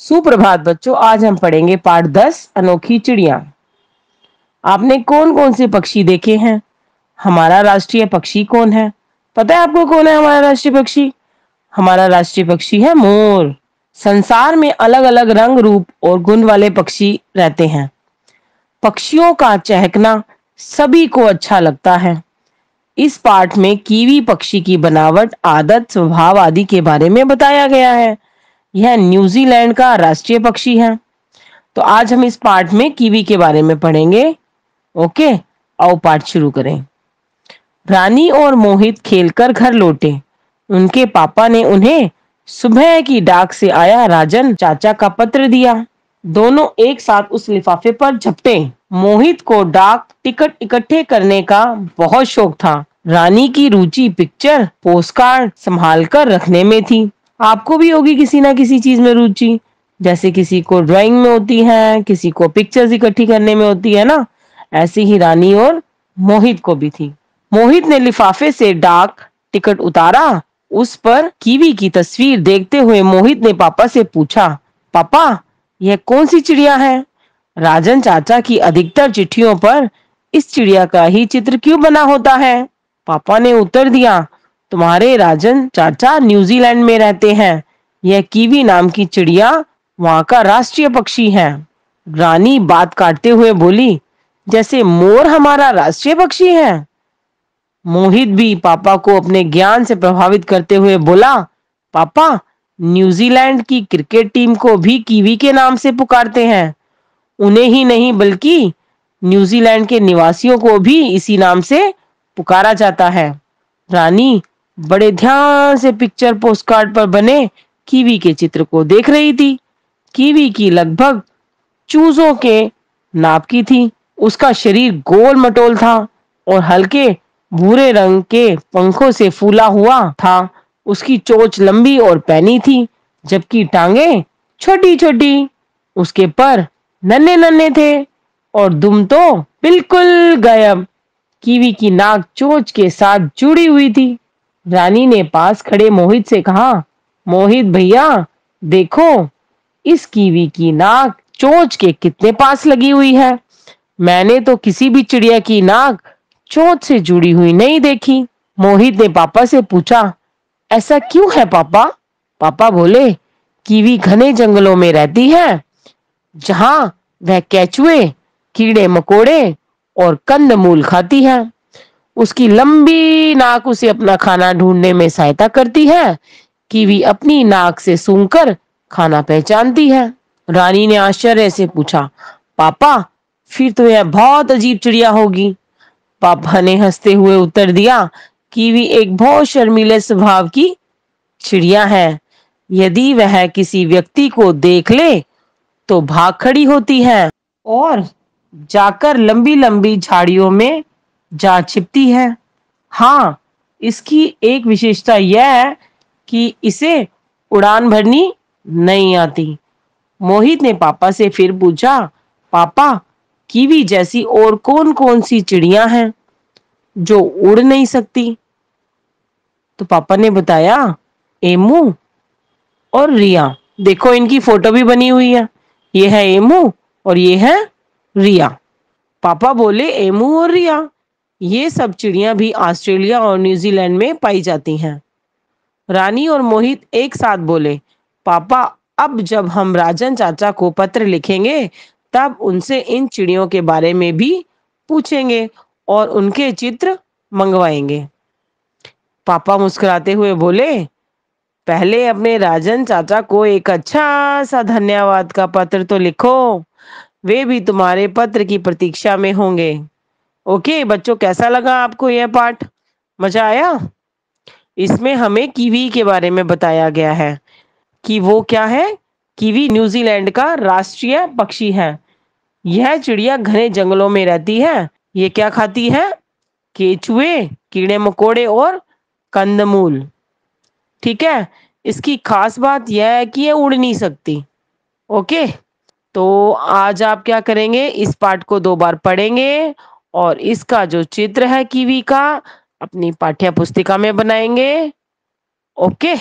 सुप्रभात बच्चों, आज हम पढ़ेंगे पाठ 10 अनोखी चिड़िया। आपने कौन कौन से पक्षी देखे हैं? हमारा राष्ट्रीय पक्षी कौन है? पता है आपको कौन है हमारा राष्ट्रीय पक्षी? हमारा राष्ट्रीय पक्षी है मोर। संसार में अलग अलग रंग, रूप और गुण वाले पक्षी रहते हैं। पक्षियों का चहकना सभी को अच्छा लगता है। इस पाठ में कीवी पक्षी की बनावट, आदत, स्वभाव आदि के बारे में बताया गया है। यह न्यूजीलैंड का राष्ट्रीय पक्षी है। तो आज हम इस पाठ में कीवी के बारे में पढ़ेंगे। ओके, आओ पाठ शुरू करें। रानी और मोहित खेलकर घर लौटे। उनके पापा ने उन्हें सुबह की डाक से आया राजन चाचा का पत्र दिया। दोनों एक साथ उस लिफाफे पर झपटे। मोहित को डाक टिकट इकट्ठे करने का बहुत शौक था। रानी की रुचि पिक्चर, पोस्टकार्ड संभाल कर रखने में थी। आपको भी होगी किसी ना किसी चीज में रुचि, जैसे किसी को ड्राइंग में होती है, किसी को पिक्चर्स इकट्ठी करने में होती है ना। ऐसी ही रानी और मोहित को भी थी। मोहित ने लिफाफे से डाक टिकट उतारा। उस पर कीवी की तस्वीर देखते हुए मोहित ने पापा से पूछा, पापा यह कौन सी चिड़िया है? राजन चाचा की अधिकतर चिट्ठियों पर इस चिड़िया का ही चित्र क्यों बना होता है? पापा ने उत्तर दिया, तुम्हारे राजन चाचा न्यूजीलैंड में रहते हैं। यह कीवी नाम की चिड़िया वहां का राष्ट्रीय पक्षी है। रानी बात काटते हुए बोली, जैसे मोर हमारा राष्ट्रीय पक्षी है। मोहित भी पापा को अपने ज्ञान से प्रभावित करते हुए बोला, पापा न्यूजीलैंड की क्रिकेट टीम को भी कीवी के नाम से पुकारते हैं। उन्हें ही नहीं बल्कि न्यूजीलैंड के निवासियों को भी इसी नाम से पुकारा जाता है। रानी बड़े ध्यान से पिक्चर पोस्टकार्ड पर बने कीवी के चित्र को देख रही थी। कीवी की लगभग चूजों के नाप की थी। उसका शरीर गोल मटोल था और हल्के भूरे रंग के पंखों से फूला हुआ था। उसकी चोंच लंबी और पैनी थी, जबकि टांगे छोटी छोटी। उसके पर नन्हे नन्हे थे और दुम तो बिल्कुल गायब। कीवी की नाक चोंच के साथ जुड़ी हुई थी। रानी ने पास खड़े मोहित से कहा, मोहित भैया देखो, इस कीवी की नाक चोंच के कितने पास लगी हुई है। मैंने तो किसी भी चिड़िया की नाक चोंच से जुड़ी हुई नहीं देखी। मोहित ने पापा से पूछा, ऐसा क्यों है पापा? पापा बोले, कीवी घने जंगलों में रहती है, जहां वह केचुए, कीड़े मकोड़े और कंदमूल खाती है। उसकी लंबी नाक उसे अपना खाना ढूंढने में सहायता करती है। कीवी अपनी नाक से सूंघकर खाना पहचानती है। रानी ने आश्चर्य से पूछा, पापा फिर तो यह बहुत अजीब चिड़िया होगी। पापा ने हंसते हुए उत्तर दिया, कीवी एक बहुत शर्मीले स्वभाव की चिड़िया है। यदि वह किसी व्यक्ति को देख ले तो भाग खड़ी होती है और जाकर लंबी लंबी झाड़ियों में जा छिपती है। हाँ, इसकी एक विशेषता यह है कि इसे उड़ान भरनी नहीं आती। मोहित ने पापा से फिर पूछा, पापा कीवी जैसी और कौन कौन सी चिड़िया हैं जो उड़ नहीं सकती? तो पापा ने बताया, एमू और रिया। देखो इनकी फोटो भी बनी हुई है। ये है एमू और ये है रिया। पापा बोले, एमू और रिया, ये सब चिड़िया भी ऑस्ट्रेलिया और न्यूजीलैंड में पाई जाती हैं। रानी और मोहित एक साथ बोले, पापा अब जब हम राजन चाचा को पत्र लिखेंगे तब उनसे इन चिड़ियों के बारे में भी पूछेंगे और उनके चित्र मंगवाएंगे। पापा मुस्कुराते हुए बोले, पहले अपने राजन चाचा को एक अच्छा सा धन्यवाद का पत्र तो लिखो। वे भी तुम्हारे पत्र की प्रतीक्षा में होंगे। ओके बच्चों, कैसा लगा आपको यह पाठ? मजा आया? इसमें हमें कीवी के बारे में बताया गया है कि वो क्या है। कीवी न्यूजीलैंड का राष्ट्रीय पक्षी है। यह चिड़िया घने जंगलों में रहती है। ये क्या खाती है? केचुए, कीड़े मकोड़े और कंदमूल। ठीक है, इसकी खास बात यह है कि ये उड़ नहीं सकती। ओके, तो आज आप क्या करेंगे, इस पाठ को 2 बार पढ़ेंगे और इसका जो चित्र है कीवी का अपनी पाठ्य पुस्तिका में बनाएंगे। ओके।